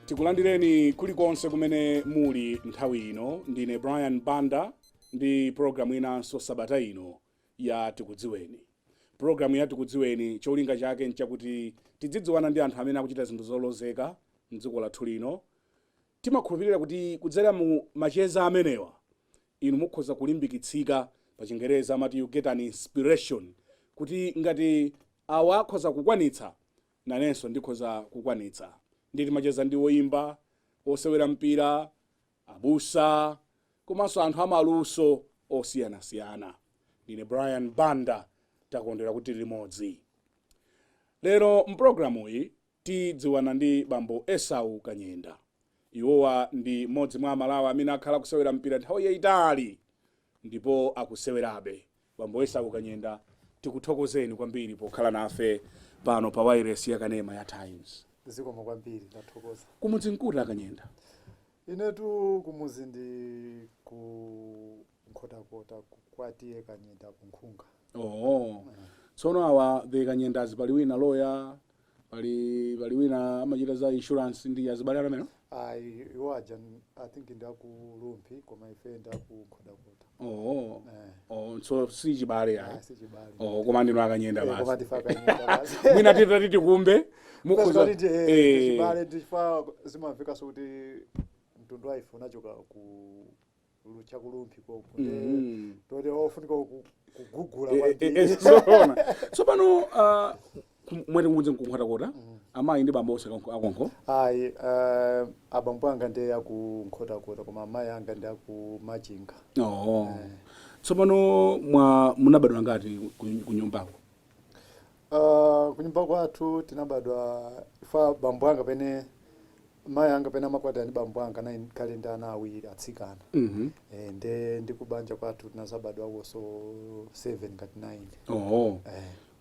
Tikulandireni kulikonse kumene muli nthawi ino. Ndine Brian Banda ndi programu inanso sabata ino ya Tikudziweni. Programu ya Tikudziweni cholinga chake nchakuti tidzidziwana ndi anthu amene akuchita zinthu zolozeka mdziko lathu lino. Timakhulupirira kuti kudzera mu macheza amenewa inu mukhoza kulimbikitsika, pa Chingereza amati you get an inspiration, kuti ngati awa akhoza kukwanitsa nanenso ndikhoza kukwanitsa. Nditi macheza ndi woimba, osewera mpira, abusa, komanso anthu amaluso osiyanasiyana. Ndine Brian Banda, takondera kuti limodzi. Lero mpulogalamu iyi tidziwana ndi bambo Esau Kanyenda. Iwowa ndi mmodzi mwa amalawi amene akhala kusewera mpira nthawi yayitali ndipo akusewerabe. Bambo Esau Kanyenda, tikuthokozeni kwambiri pokhala nafe pano pa wireless ya Kanema ya Times. Zikomo kwambiri ndathokoza. Kumuzi nkuti Kanyenda? Inetu kumuzi ndi ku Nkhotakota kukwatiye Kanyenda kunkhunga. Tsono awa the Kanyendazi pali wina lawyer, pali wina amachita za insurance ndi azibale amene? Iwaja I think ndakulumphi koma ife ndakukhotakota. So si chibale ya? Si chibale. Koma ndino Akanyenda basi. Koma ndifa Kanyenda basi. Mwina titati kumbe mukhoza chibale ndifa zimafika so kuti mtundu wa ife unachoka ku chakulumpi koko. Tode ofunika kugugula kwambiri. So pano mwete kumuzi Nkhotakota amayi ndi bambo onse akonko? Abambo anga ndi aku Nkhotakota koma amayi anga ndi aku Machinga. So pano munabadwa ngati ku nyumbako? Kunyumba kwathu tinabadwa ifa bambo anga pene mayi anga pene amakwatira ndi bambo anga na kalenda ana awiri atsikana. Ndikubanja kwathu tinazabadwa woso 7 ngati 9.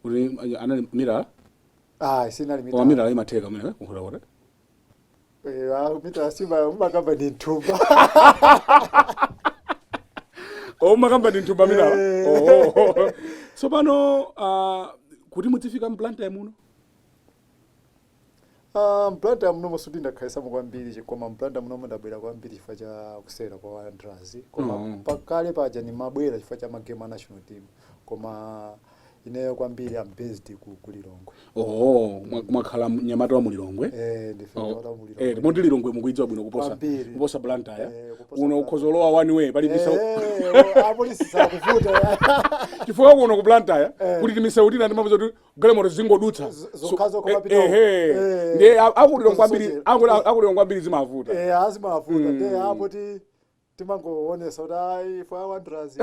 Uri anali mira? Sinali mira. Mira imatheka mwe Nkhotakota? Mira siba umakamba ndi nthumba. Umakamba ndi nthumba mira? So pano kuti mutifika mplanta muno? Mplanta muno mosuti ndakhalisa kwambiri koma mplanta muno ndabwera kwambiri chifukwa cha kusera kwa Wanderers. Koma pakale paja ni mabwera chifukwa cha magame national team. Koma ineyo kwambiri am based ku Lilongwe. Mwakhala Nyamata wa Mulilongwe? Ndife Nyamata wa Mulilongwe. Moti Lilongwe mukuidziwa bwino kuposa Blantyre ya? Uno ukhozolowa one way pali bisa. Apolisi sakuvuta. Chifukwa kuno ku Blantyre kuti timisautina ndi mabuzo kuti galimoto zingodutsa. Zokhazo koma pito. Ndiye akulilongwe kwambiri zimavuta. Azimavuta. Ndiye apo timangoonesa kuti ife Wanderers.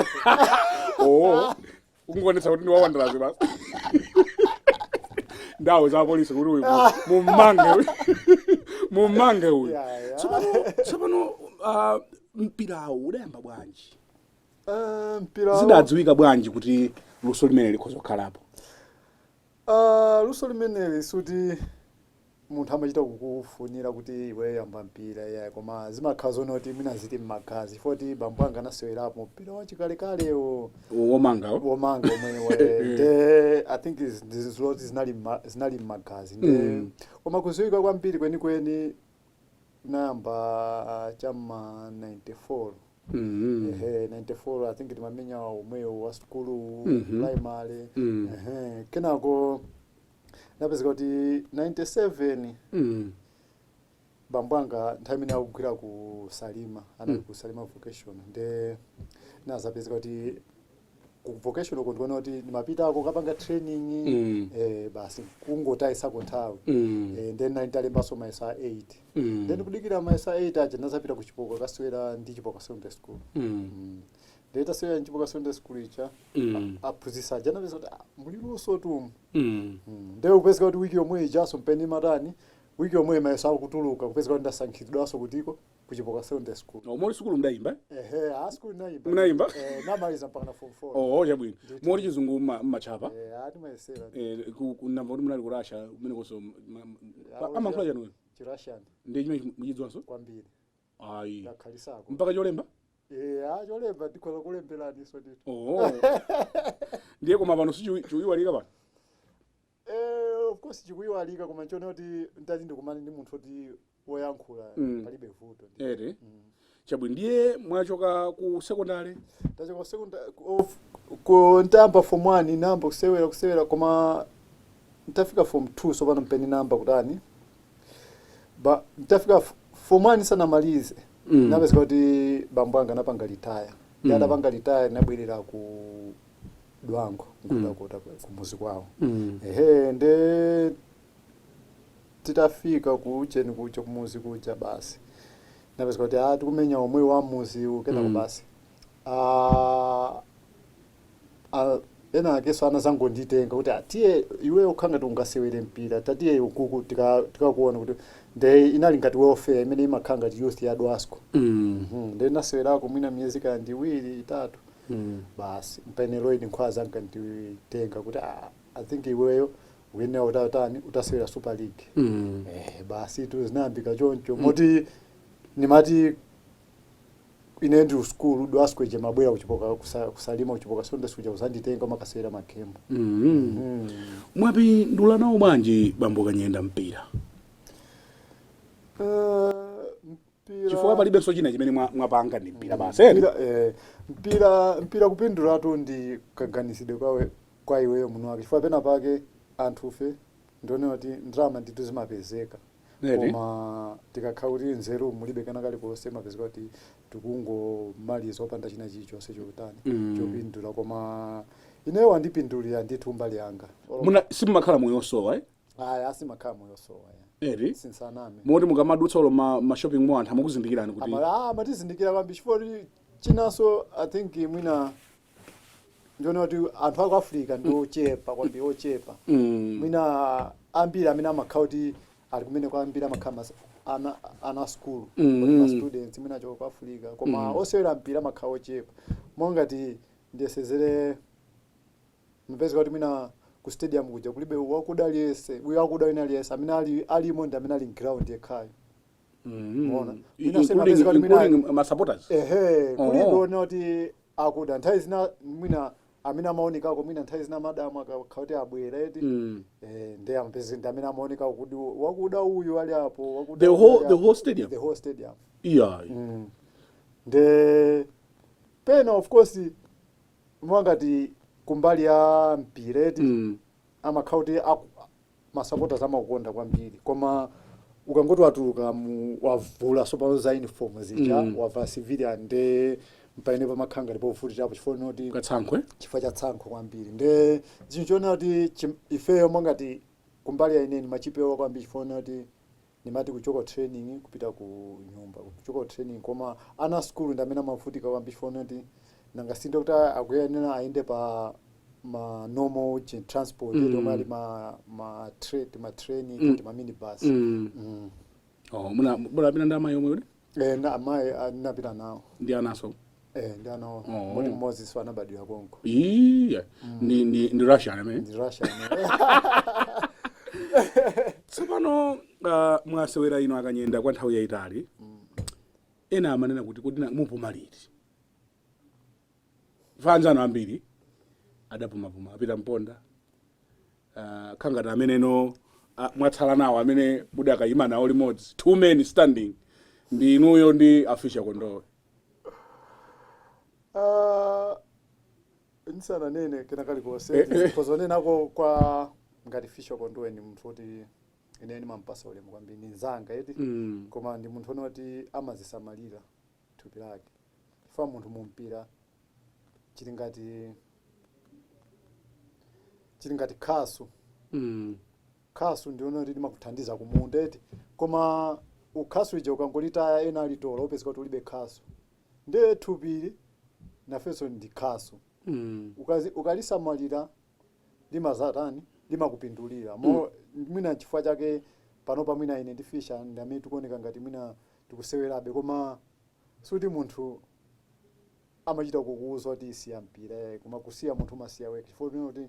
Ukungonetsa kuti ndi wa Wanderers basi. Ndawo za polisi kuti uyu mumange uyu. Tsopano mpira udayamba bwanji? Mpira zidadziwika bwanji kuti luso limene likhoza kukhalapo? Luso limene suti munthu amachita kukufunira kuti iwe yamba mpira koma zimakhala zonoti mina ziti mmagazi foti bambo anga anasewerapo mpira wachikalekale womanga omwewe. I think ziloti zinali mmagazi. Koma kuziwika kwambiri kwenikweni namba chama 94. 94 I think ndimamenya umweyo wa skulu primary. Kenako napezeka kuti 97 bambo anga nthawi imene akugwira ku Salima anali ku Salima vocation nazapezeka kuti ku vocation uko ndikuona kuti ndimapitako kapanga training basi kungotayisako nthawi. Nditalembaso maesa 8 kudikira maesa 8 aja nazapita ku Chipoka kasewera ndi Chipoka Secondary School. Tasewera Chipoka Secondary School icha aphunzitsa aja napezeka kuti muliluso tu. Upezeka kuti wiki yomwe ijaso mpeni matani wiki yomwe maesa akutuluka kupezeka kuti ndasankhidwaso kutiko ku Chipoka Secondary School. Moli skulu mudayimba? School naimba. Munayimba? Namaliza mpaka na form 4. Chabwino. Moli chizungu mmachapa? Atimayesera. Kunamva kuti munali kurasha umene koso amankhula chanu? Russian ndi chimene muchidziwanso kwambiri ayi ngakhalisako mpaka cholemba cholemba ndikhoza kulemberani so ndito ndiye koma pano sichiwiwalika pano of course chikuyiwalika koma nchone kuti ndati ndikumane ndi munthu oti woyankhula palibe vuto ere chabwino ndiye mwachoka ku secondary tachoka secondary ku ntamba form 1 namba kusewera koma ntafika form 2 so pano mpeni namba kutani ntafika form 1 sanamalize napezeka kuti bambo anga napanga litaya adapanga litaya nabwerera ku Dwango nkudakota kumuzi kwawo nde titafika kucheni kucho kumuzi kucha basi napezeka kuti tikumenya omwe wa muzi ukena kubasi ena akeso anazango nditenga kuti atiye iwe ukhanga ungasewere mpira tatiye ukuku tikakuona kuti nde inali ngati welfare imene imakhanga ngati youth ya Dwasco nde nasewerako mwina miyezi kandi 2 3 basi mpenelo ini nkhwaza nkanditenga kuti I think iweyo wina utatani utasewera Super League basi tuzinambika choncho moti nimati ine ndi school Dwasco je mabwera kuchipoka kusalima kuchipoka sonde suja uzanditenga makasewera makembo mwapi ndula nawo bwanji bambo Kanyenda mpira chifukwa palibe so china chimene mwapanga ndi mpira basi mpira kupindula tu ndi kaganizidwe kwa iweyo muno wake chifukwa pena pake anthufe ndione kuti ndrama nditu zimapezeka koma tikakhala kuti nzeru mulibe kana kali konse mapezeka kuti tikungomaliza opanda china chilichonse chokutani chopindula koma ineyo andipindulira ndithu mbali yanga muna simumakhala moyo osowa asimakhala moyo osowa eri sinsaname moti mukamadutsa lo ma shopping mall anthu amukuzindikirani kuti matizindikira kwambiri chifukwa chinaso I think mwina ndione kuti anthu aku Africa ndi ochepa kwambiri ochepa mwina ambiri amene amakhala kuti ali kumene kwambiri amakhala ana school ma students mwina choka ku Africa koma osewera mpira amakhala ochepa mongati ndiyesezere mpeza kuti mwina ku stadium kuja kulibe wakudaliyese uyo akudaliyese amene alimo ndi amene ali ground yekhayo umeona including ma supporters kulibe ona kuti akuda nthawi zina mwina amene amaonekako mwina nthawi zina madamu akakhala abwera eti ndi ampezi ndi amene amaoneka kuti wakuda uyu ali apo wakuda the whole stadium yeah nde pena of course mwangati kumbali ya mpira eti amakhala kuti masupporters amakukonda kwambiri koma ukangoti watuluka wavula sopano za uniform zija wavala civilian nde mpaine pamakhanga ndipo ufutirapo chifukwa noti katsankwe chifukwa cha tsankho kwambiri nde zinthu chona kuti ifeyo mwangati kumbali ya ineni machipewa kwambiri chifukwa noti nimati kuchoka training kupita ku nyumba kuchoka training koma ana school ndi amene amafutika kwambiri chifukwa noti nangasinde kuti akuyenera aende pa ma normal transport ndomali ma train kuti ma minibus muna pina ndama yomwe uli na mai napita nawo ndi anaso ndi anawo moni mmozi so anabadira konko ndi Russian amene ndi Russian tsopano mwasewera ino Akanyenda kwa nthawi yayitali ena amanena kuti mupumaliri fanzano ambiri adapumapuma apita mponda khangati ameneno mwatsala nawo amene mudakayima nawo limodzi 2 men standing ndi inuyo ndi Afisha Kondowe nisana nene kena kali kose pozonenako kwa ngati Fisha Kondowe ni munthu oti ineni mampasa ulemu kwambiri ni nzanga eti koma ndi munthu onoti amazisamalira thupi lake fa munthu mumpira chili ngati khasu khasu ndiona kuti limakuthandiza kumunda eti koma ukhasu ije ukangolitaya ena alitola upezeka kuti ulibe khasu nde thupili nafenso ndi khasu ukalisamalira limazatani limakupindulira mwina chifukwa chake panopa mwina ine ndi Fisha ndi amene tikuoneka ngati mwina tikusewerabe koma suti munthu amachita kukuuza kuti isiya mpira koma kusiya munthu masiya weke chifukwa kuti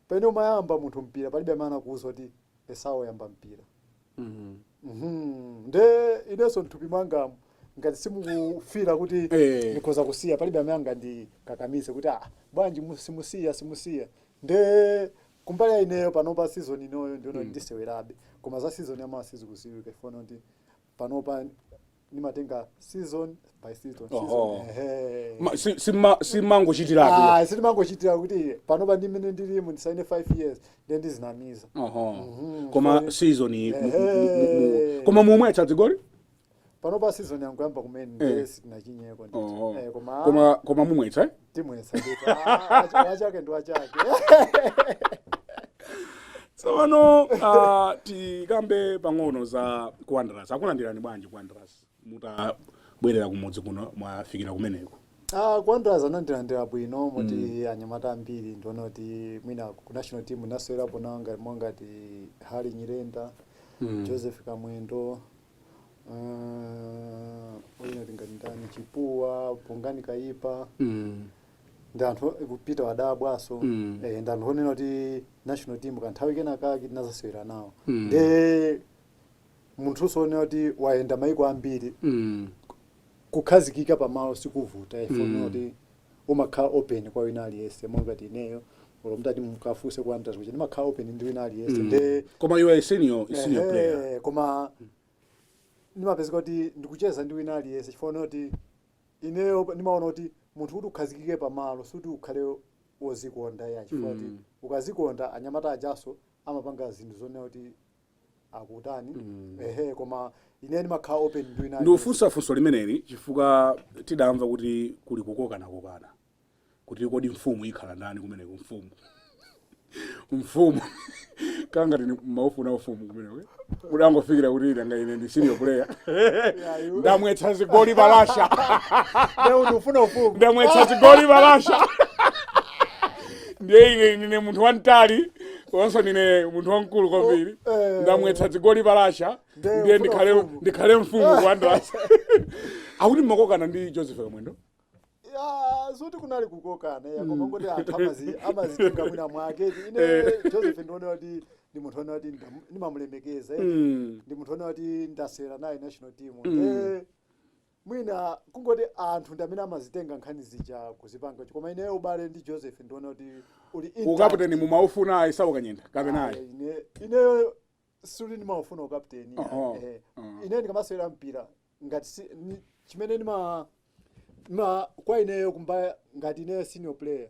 pene umayamba munthu mpira palibe amene akuuza kuti esawo yamba mpira nde inenso mthupi mwangamo ngati simukufira kuti ndikhoza kusiya palibe amene angandikakamise kuti bwanji simusiya nde kumbali ya ineyo panopa season inoyo ndiona ndisewerabe koma za season yamawa sizikuziwika ifuna kuti panopa nimatenga season by season simangochitiratu sitimangochitira kuti panopa ndimene ndilimo ndisaine 5 years then ndizinamiza koma season koma mumwetsa dzigoli panopa season yangu yamba kumene ndiye sitinachinyeko koma mumwetsa timwetsa ndipo wachake ndi wachake tsopano tikambe pang'ono za Wanderers akulandirani bwanji Wanderers mutabwerera kumudzi kuno mwafikira kumeneko Wanderers anandilandira bwino moti anyamata ambiri ndiona kuti mwina ku national team nasewerapo nanga mongati Hali Nyirenda Joseph Kamwendo uyo tingati ndani Chipuwa Pungani Kaipa ndanthu kupita wadabwaso ndanthu onena kuti national team kanthawi kenaka tinazasewera nawo nde munthu usonena kuti wayenda maiko ambiri kukhazikika pamalo sikuvuta ifuna kuti umakhala open kwa wina aliyese mongati ineyo olomutati mukafuse kwa Wanderers kuti ndimakhala open ndi wina aliyese nde koma iwe senior player koma nimapezeka kuti ndikucheza ndi wina aliyese chifuna kuti ineyo nimaona kuti munthu kuti ukhazikike pamalo suti ukhale wozikonda ya chifukwa kuti ukazikonda anyamata ajaso amapanga zinthu zonena kuti akutani koma ine ndimakhala open ndi wina ndiufunsa funso limeneli chifukwa tidamva kuti kuli kukokana kuti kodi mfumu ikhala ndani kumeneko mfumu kangati maufuna ufumu kumeneko udangofikira kuti nanga ine ndi senior player ndamwetsa zigoli Balasha leo ufuna ufumu ndamwetsa zigoli Balasha ndiye ine munthu wantali konso nine munthu wankulu kwambiri ndamwetsa zigoli Balasha ndiye ndikhale mfumu ku Wanderers akuti mmakokana ndi Joseph Kamwendo zuti kunali kukokana koma ngoti anthu amazitenga mwina mwake ine Joseph ndiona kuti ndi munthu ona kuti ndimamulemekeza ndi munthu ona kuti ndasewera naye national team mwina kungoti anthu ndi amene amazitenga nkhani zija kuzipanga koma ineyo ubale ndi Joseph ndiona kuti uli ukapteni mumaufuna Esau Kanyenda kapenaye ineyo suli ndimaufuna ukapteni ine ndikamasewera mpira ngati chimene kwa ineyo kumbaya ngati ineyo senior player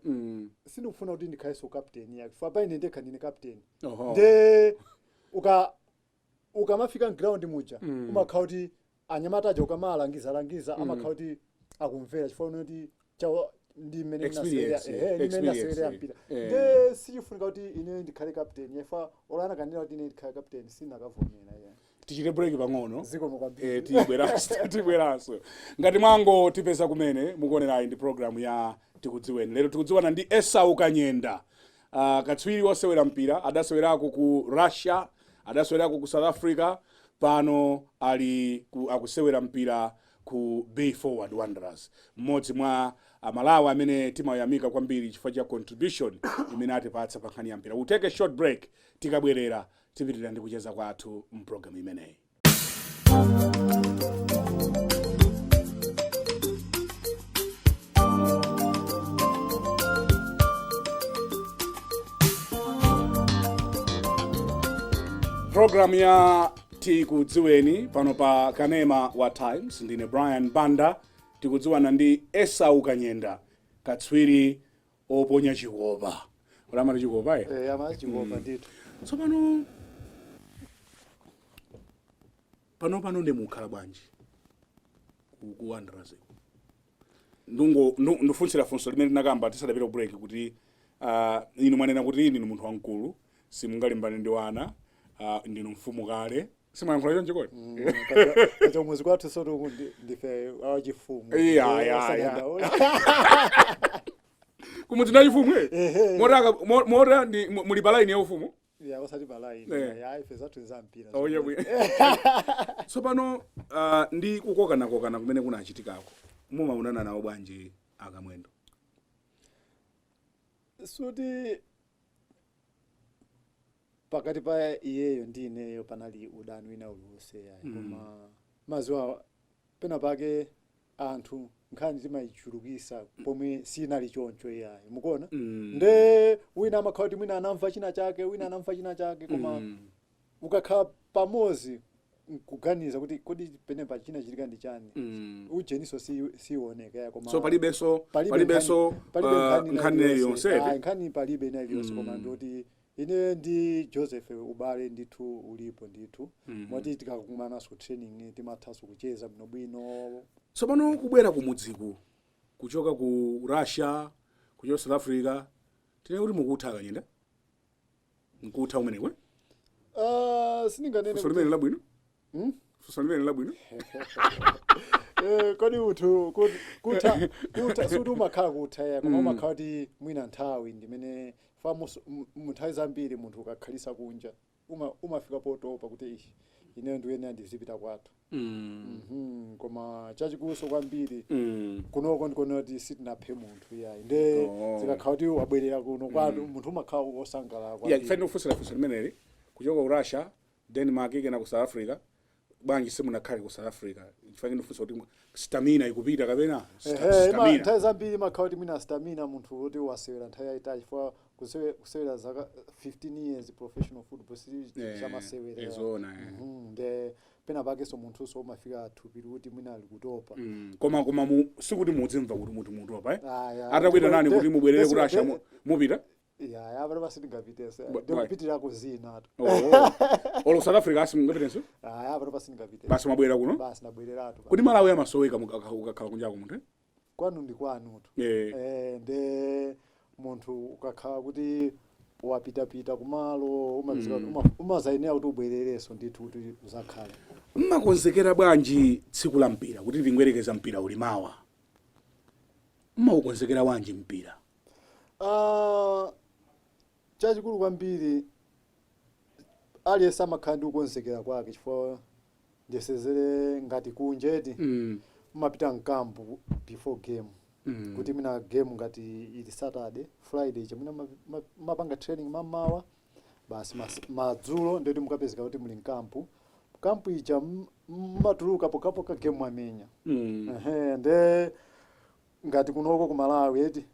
sindikufuna kuti ndikhaleso captain yake for pa ine ndekha ndine captain nde ukamafika ground muja umakhala kuti anyamata aja ukamalangiza amakhala kuti akumvera chifukwa kuti ndi mmene ndinasewera mpira nde sichifunika kuti ine ndikhale captain yefa olana kanena kuti ine ndikhale captain sinakavomera tichite break pang'ono tibweranso ngati mwango tipeza kumene mukuonerayi ndi programu ya Tikudziweni. Lero tikudziwana ndi Esau Kanyenda katswiri wosewera mpira adasewerako ku Russia adasewerako ku South Africa pano akusewera mpira ku Bay Forward Wanderers mmodzi mwa Malawi amene timayamika kwambiri chifukwa cha contribution imene atipatsa pa nkhani ya mpira. We'll take a short break tikabwerera tipitirira ndi kucheza kwathu mprogramu imeneyi. Programu ya Tikudziweni pano pa Kanema wa Times ndine Brian Banda tikudziwana ndi Esau Kanyenda katswiri oponya chikopa. Ulamati chikopa ama chikopa ndithu. So pano ndi mukhala bwanji ku Wanderers. Ndufunsira funso limene ndinakamba tisadapita break kuti inu mwanena kuti inu munthu wankulu simungalimbane ndi wana ndinu mfumu kale simayankhula chonje kodi kacho mwezi kwathu soto ndife achifumu kumudzi na chifumu mota muli palaini ya ufumu wasati palaini ife zathu zampira tsopano ndi kukokana kumene kunachitikako mumaonana nawo bwanji akamwendo suti pakati pa iyeyo ndi ineyo panali udani wina uliwonse yayi koma maziwa pena pake anthu nkhani timayichulukisa pomwe sinali choncho yayi mukuona nde wina amakhala kuti mwina anamva china chake wina anamva china chake koma ukakhala pamozi kuganiza kuti kodi penepa china chitika ndi chani ujeniso siwoneka ya koma so palibenso nkhani yonse nkhani palibe ina iliyonse koma ndoti ine ndi Joseph ubale ndithu ulipo ndithu mwati tikakumanaso training timathaso kucheza bwinobwino. So pano kubwera kumudziku kuchoka ku Russia kuchoka South Africa tine kuti mukutha kanyenda mukutha umenekwe sininganene limene labwino limene labwino kodi uthu kutha suti umakhala kutha ya koma umakhala kuti mwina nthawi ndimene munthawi zambiri munthu ukakhalisa kunja umafika potopa kuti ishi ineyo ndiwene ndizipita kwathu koma chachikuso kwambiri kunoko ndikonoti sitinaphe munthu yayi nde zikakhala kuti wabwerera kuno kwathu munthu umakhala wosangalala kwambiri ifane kufunsira limeneli kuchoka ku Russia Denmark kena ku South Africa banji simunakhale ku South Africa chifukwa ndifunsa kuti stamina ikupita kapena stamina nthawi zambiri makhala kuti mwina stamina munthu kuti wasewera nthawi yayitali chifukwa kusewera zaka 15 years professional football chamasewera nde pena pakenso munthu so umafika thupi kuti mwina ali kutopa koma sikuti mudzimva kuti munthu mutopa atakwita nani kuti mubwerere ku Russia mupita ya abana basingavitese ndikupitira kuzina olo South Africa asimungapitenso abana basingavitese basi mabwera kuno basi nabwereratu kuti Malawi amasoweka ukakhala kunjako munthu kwanu ndi kwanutu nde munthu ukakhala kuti wapitapita kumalo umazayenera kuti ubwerereso ndithu kuti uzakhala. Mmakonzekera bwanji tsiku la mpira kuti tingwerekeza mpira ulimawa mmaukonzekera wanji mpira? Chachikulu kwambiri aliyense amakhala ndi kukonzekera kwake chifukwa ndiyesezere ngati kunjeti mumapita mkampu before game kuti mina game ngati ili Saturday Friday chamuna mapanga training mamawa basi madzulo ndoti mukapezeka kuti muli mkampu ija matuluka pokapoka game amenya nde ngati kunoko ku Malawi eti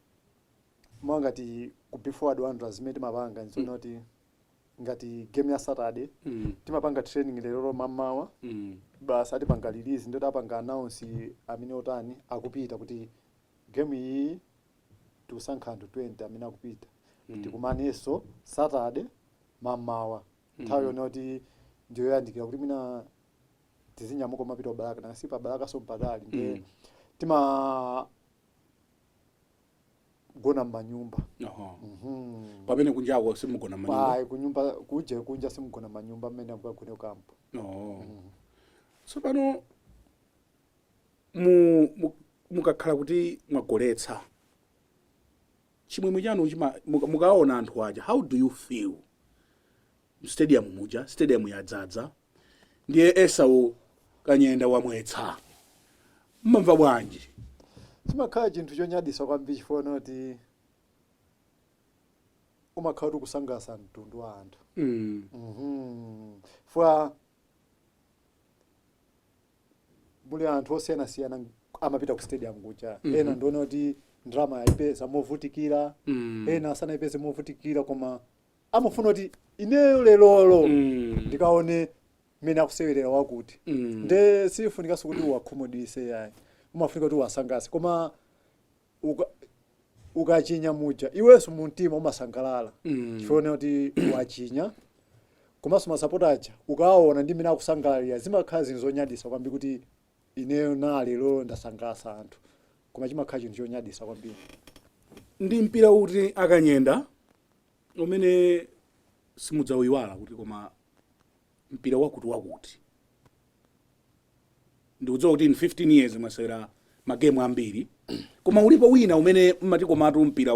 ngati ku before wanderers zimene mapanga nzona kuti ngati game ya Saturday timapanga training lero mamawa basi atipanga release ndoti apanga announce amene otani akupita kuti game iyi tusankha anthu 20 amene akupita tikumaneso Saturday mamawa nthawi yonoti ndiyo yandikira kuti mina tizinyamuka mapita Baraka na sipa Baraka so mpatali nde tima gona manyumba pamene kunjako simugona manyumba kunyumba kunja simugona manyumba mmene akugone kampo so pano mukakhala kuti mwagoletsa chimwemwe chanu mukaona anthu aja how do you feel stadium yadzadza ndiye Esau Kanyenda wamwetsa mmamva bwanji? Chimakhala chinthu chonyadisa kwambiri chifukwa kuti umakhala kuti kusangalatsa mtundu wa anthu fwa muli anthu osiyanasiyana amapita ku stadium kuja ena ndiona kuti ndrama yaipeza movutikira ena asanayipeze movutikira koma amafuna kuti ineyo lelolo ndikaone mene akusewerera wakuti nde sifunika kuti wakhumudwise yayi umafunika kuti wasangalatse koma ukachinya muja iwenso mumtima umasangalala chifukwa kuti wachinya komanso masapota aja ukaona ndi mene akusangalalira zimakhala zinthu zonyadisa kwambiri kuti ineyo lero ndasangalatsa anthu koma chimakhala chinthu chonyadisa kwambiri. Ndi mpira uti Akanyenda umene simudzawiwala kuti koma mpira wakuti ndikudziwa kuti in 15 years mwasewera magemu ambiri koma ulipo wina umene mmati komatu mpira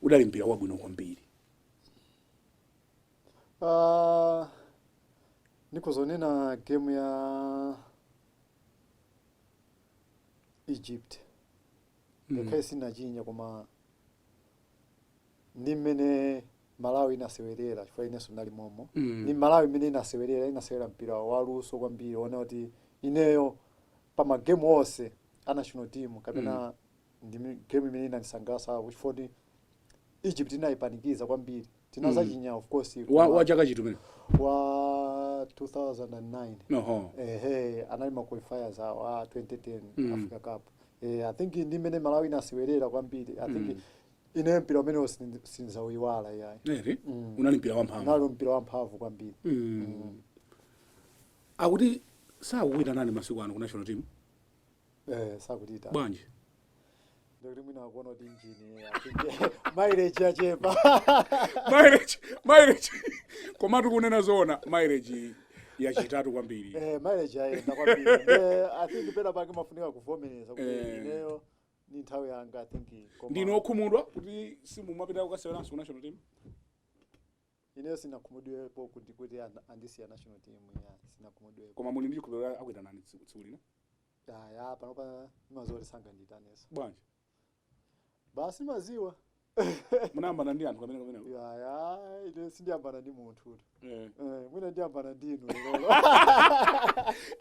udali mpira wabwino kwambiri? Nikuzonena game ya Egypt ndekhale sinachinya koma ndi mmene Malawi inasewerera chifukwa inenso ndali momo ni Malawi imene inasewera mpira waluso kwambiri ona kuti ineyo pa magemu onse a national team kapena ndi game imene inanisangalatsa chifukwa Egypt inayipanikiza kwambiri tinaza chinya of course wa chaka chitu mene wa 2009 anali ma qualifiers wa 2010 Africa Cup I think ndi imene Malawi inasewerera kwambiri I think ine mpira umene sinzauyiwala yayi unali mpira wamphamvu unali mpira wamphamvu kwambiri akuti sakukuita nani masiku ano ku national team sakutita bwanji ndokuti mwina akuona kuti injini mileage yachepa mileage komatu kunena zoona mileage yachitatu kwambiri mileage yayenda kwambiri I think pena pake mafunika kuvomereza kuti ineyo ni nthawi yanga I think ndino okhumudwa kuti simumapita kukaseweranso ku national team ineyo sinakhumudwepo kuti andisiya national team sinakhumudwepo koma muli ndi chikhulupiriro akuita nani tsiku lino ya panopa imazoti sanganditanesa bwanji basi maziwa munayambana ndi anthu kamene ine sindiyambana ndi munthu mwina ndiyambana ndinu lero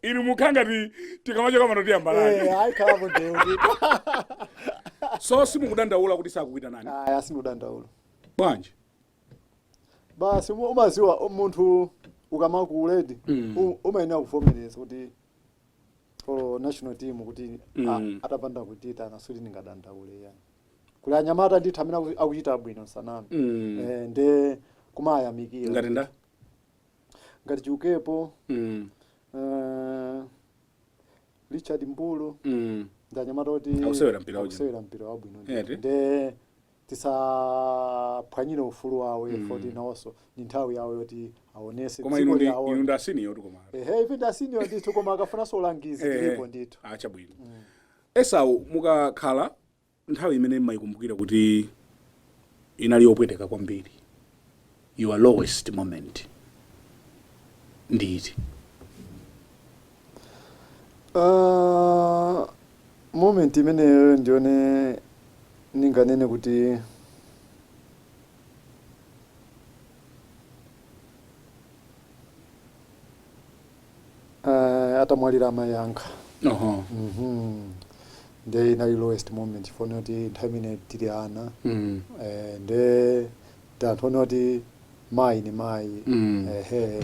inu mukhangati tikamachoka pano tiyambanani ayikhalamo ndeuti so simukudandaula kuti sakukuita nani simukudandaula bwanji basi umaziwa munthu ukamakuledi umayenera kuvomereza kuti national team kuti atapanda kutita nasuti ningadandaule yani kuli anyamata ndithu amene akuchita bwino sanami nde kumayamikira ngati Chiukepo Richard Mbulu ndi anyamata kuti akusewera mpira wabwino nde tisaphwanyire ufulu wawo foti nawonso ni nthawi yawo yoti aonese koma inu nda senior koma ife nda senior ndithu koma akafunanso ulangizi ndipo ndithu chabwino Esau mukakhala nthawi imene mmayikumbukira kuti inali yopweteka kwambiri your lowest moment nditi moment imeneyo ndione ninganene kuti atamwalira amayi nde inali lowest moment fona kuti nthawi imene tili ana nde tanthu kuti mayi ni mayi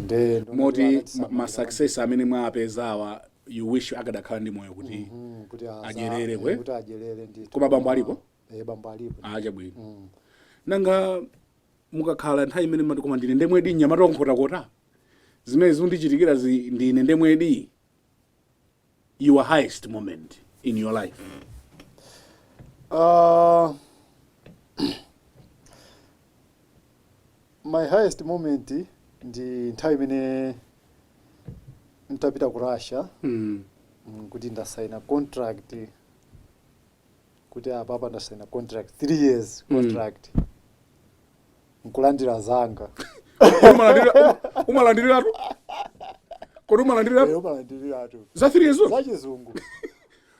nde moti ma success amene mwapezawa you wish akadakhala ndi moyo kuti ajerere kuti ajerere ndithu koma bambo alipo bambo alipo chabwino nanga mukakhala nthawi imene mati koma ndine ndemwedi nyamata onkotakota zimene zindichitikira ndine ndemwedi your highest moment in your life my highest moment ndi nthawi imene ntapita ku Russia kuti ndasaina contract kuti apapa ndasaina contract 3 years contract nkulandira zanga umalandiriratu kodi umalandiriratu za 3 years za chizungu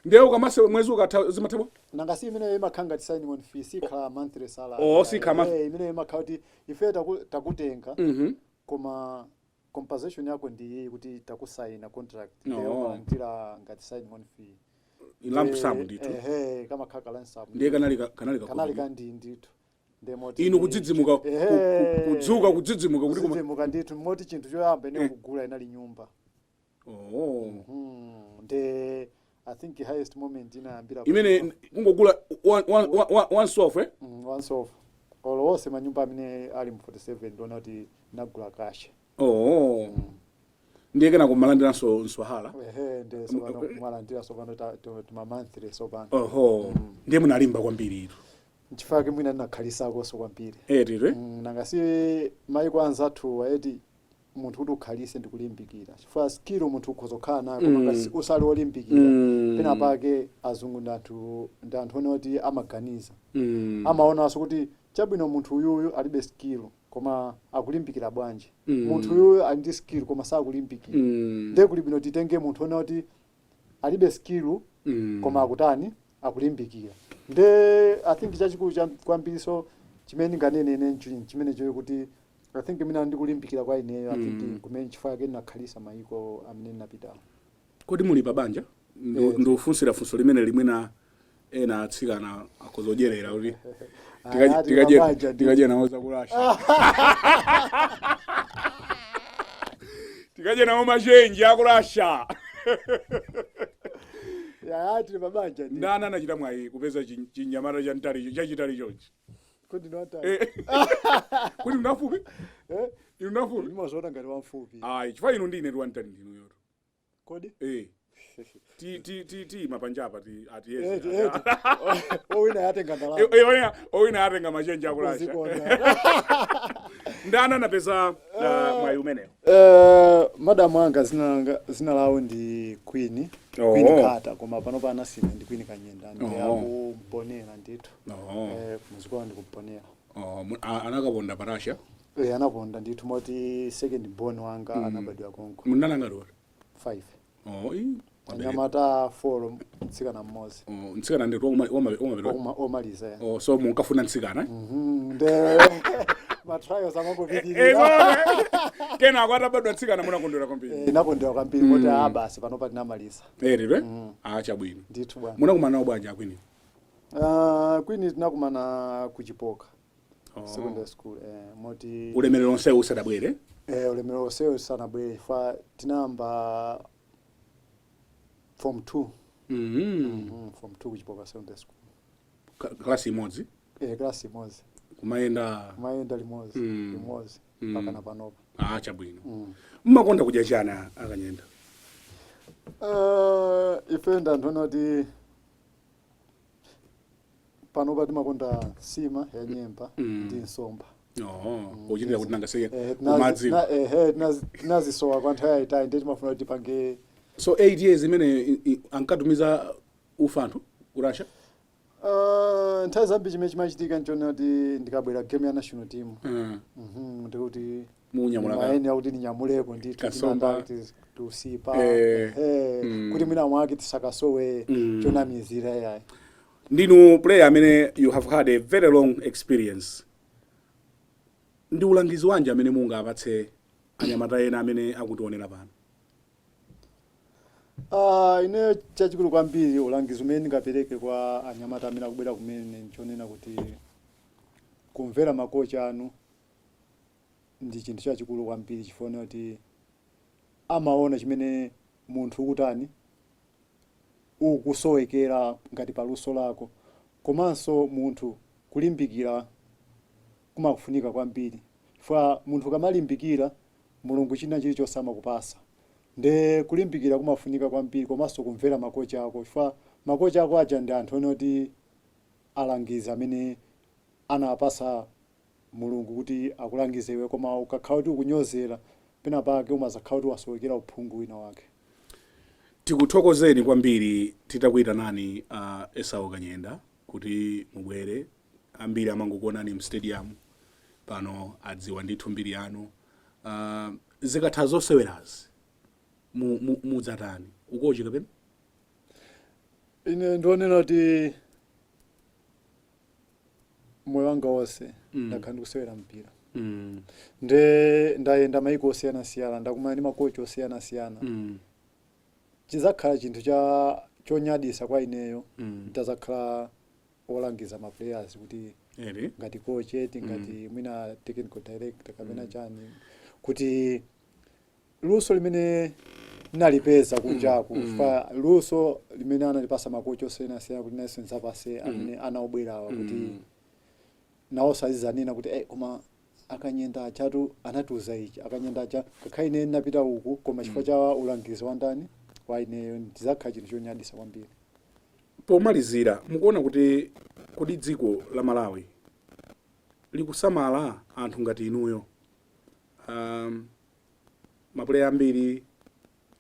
ndiye ukamase mwezi ukatha zimathebo nanga si imene imakhanga ti sign on fee sikhala monthly salary si kama imene imakhala kuti ife takutenga koma compensation yako ndi kuti takusaina contract ndiyo umalandira ngati sign on fee lump sum ndithu kama khaka lump sum ndiye kanali kandi ndithu ndemoti inu kudzidzimuka kudzuka kudzidzimuka kuti kudzidzimuka ndithu moti chinthu choyamba ine kugula inali nyumba nde I think the highest moment inayambira imene kungogula once off once off olowose manyumba amene ali mu 47 ndona kuti nagula cash ndiye kana kumalandiranso nswahala nde so kumalandira so pano tuma monthly so pano ndiye munalimba kwambiri ito nchifake mwina ndinakhalisako so kwambiri nanga si maiko anzathu eti munthu kuti ukhalise ndikulimbikira chifukwa skill munthu ukhozokhala nayo koma ngati usali olimbikira pena pake azungu ndi anthu one kuti amaganiza amaonanso kuti chabwino munthu uyuyu alibe skill koma akulimbikira bwanji munthu uyuyu ali ndi skill koma sakulimbikira ndiye kuli bwino titenge munthu one kuti alibe skill koma akutani akulimbikira nde I think chachikulu kwambiriso chimene nganene ine chimene choyo kuti I think mina ndikulimbikira kwa ineyo I think kumene chifukwa chake ndinakhalisa mayiko amene ndinapitawo. Kodi muli pabanja ndofunsira funso limene limwena ena atsikana akozodyerera kuti tikaje nawo zakulasha tikaje nawo machenji akulasha tili pabanja ndana anachita mwayi kupeza chinyamata chachitali chonchi kodi ndota kuti unafupi inu nafupi ndimazoona ngati wamfupi ayi chifukwa inu ndine tiwantani ndinu yoto kodi ti mapanjapa ti owina yatenga ndalama owina yatenga machenji akulasha ndana napeza mwayi umenewo. Madam anga zina lawo ndi Queen Kata koma pano pana sina ndi Queen Kanyenda ndi akumponera ndithu kumuzikwa ndi kumponera anakaponda parasha anaponda ndithu moti second born wanga anabadwa konko munananga lori 5 anyamata 4 mtsikana mmodzi mtsikana ndi omaliza so munkafuna mtsikana nde matrials amangopitirira kena akwabadwa mtsikana munakondwera kwambiri inakondwera kwambiri moti basi pano patinamaliza ere chabwino ndithu bwana munakumana nawo bwanji akwini Queen tinakumana kuchipoka secondary school moti ulemerero onse usadabwere ulemerero onse usanabwere fa tinamba form 2 form 2 kuchipoka secondary school class imodzi class imodzi kumayenda limodzi mpaka na panopa chabwino mmakonda kudya chana Akanyenda ife ndanthu kuti panopa timakonda sima ya nyemba ndi nsomba uchitira kuti nangaseke kumadziwa tinazisowa kwa nthawi yayitali ndi timafuna kuti tipange so 8 years imene ankatumiza ufanthu kurasha nthawi zambi chimene chimachitika nchona kuti ndikabwera game ya national team ndikuti maeni akuti ninyamuleko ndithu tinanda tusipa kuti mwina mwake tisakasowe chonamizira yayi. Ndinu player amene you have had a very long experience. Ndi ulangizi wanje amene munga apatse anyamata ena amene akutionera pano. Ine chachikulu kwambiri ulangizi umene ndingapereke kwa anyamata amene akubwera kumene nchonena kuti kumvera makocha anu ndi chinthu chachikulu kwambiri chifukwa kuti amaona chimene munthu ukutani ukusowekera ngati paluso lako komanso munthu kulimbikira kumakufunika kwambiri chifukwa munthu kamalimbikira Mulungu china chilichonse amakupasa nde kulimbikira kumafunika kwambiri komanso kumvera makocha ako chifukwa makocha ako aja ndi anthu oti alangiza amene anapasa Mulungu kuti akulangizewe koma ukakhala kuti ukunyozera pena pake umazakhala kuti wasowekera uphungu wina wake. Tikuthokozeni kwambiri titakuyitanani Esau Kanyenda kuti mubwere ambiri amangokuonani mu stadium pano adziwa ndithu mbiri yanu zikatha zosewerazi mudzatani ukochi kapena ine ndionena kuti moyo wanga wonse ndakhala ndikusewera mpira nde ndayenda maiko osiyana-siyana ndakumana ndi makochi osiyana-siyana chizakhala chinthu chonyadisa kwa ineyo ndazakhala olangiza ma players kuti ngati coach ngati mwina technical director kapena chani kuti luso limene nalipeza kunjaku fa luso limene analipasa makochi osiyana-siyana kuti naso nzapase amene anaobwerawa kuti nawo sazizanena kuti koma Akanyenda achatu anatuza ichi Akanyenda acha kakhaine napita uku koma chifukwa cha ulangizi wa ndani wa ineyo ndizakhala chinthu chonyadisa kwambiri. Pomalizira mukuona kuti dziko la Malawi likusamala anthu ngati inuyo mapuleya ambiri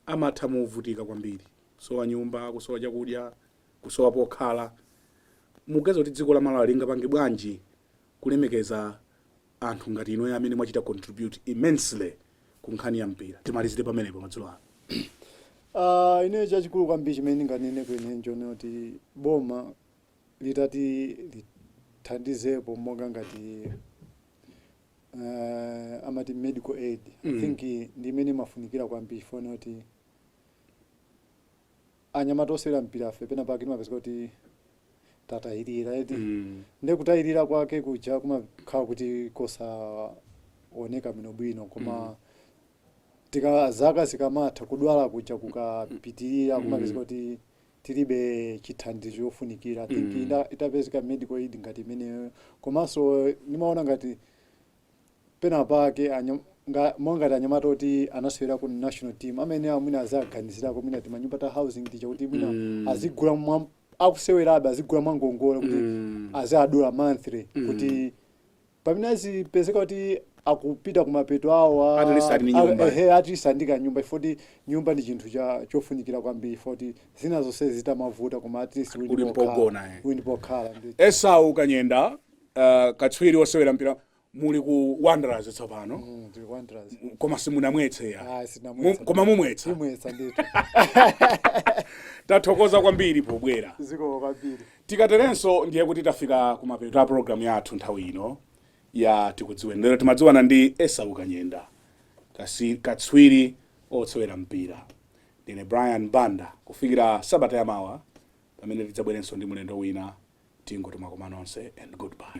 amatha muvutika kwambiri kusowa nyumba kusowa chakudya kusowa pokhala mugeza kuti dziko la Malawi lingapange bwanji kulemekeza anthu ngati inuyo amene mwachita contribute immensely ku nkhani ya mpira. Timalizire pamenepo madzulo ano. Ine chachikulu kwambiri chimene ndinganene kwene nchone kuti boma litati tithandizepo monga ngati amati medical aid. I think ndi imene imafunikira kwambiri fona kuti anyamata osewera mpira afe pena pake timapeza kuti tatayirira eti ndi kutayirira kwake kuja kumakhala kuti kosaoneka bwinobwino koma zaka zikamatha kudwala kuja kukapitirira kumapeza kuti tilibe chithandizo chofunikira. I think itapezeka medical aid ngati imeneyo komanso nimaona ngati pena pake monga anyamata kuti anasewera ku national team amene amwina azaganizirako mwina timanyumba ta housing ticha kuti mwina azigula akusewerabe azigula mwangongole kuti azadula monthly kuti pamene azipezeka kuti akupita kumapeto awo atilisandika nyumba ifoti nyumba ndi chinthu chofunikira kwambiri ifoti zina zonse zitamavuta koma at least ulipokhala. Esau Kanyenda katswiri osewera mpira muli ku Wanderers tsopano koma simunamwetse ya koma mumwetsa ndithu. Tathokoza kwambiri pobwera. Ziko kwambiri. Tikaterenso ndiye kuti tafika kumapeto a program yathu nthawi ino ya tikudziweni. Lero timadziwana ndi Esau Kanyenda katswiri osewera mpira. Ndine Brian Banda kufikira Sabata yamawa pamene tidzabwerenso ndi mulendo wina. Tingoti mwakomano nonse and goodbye.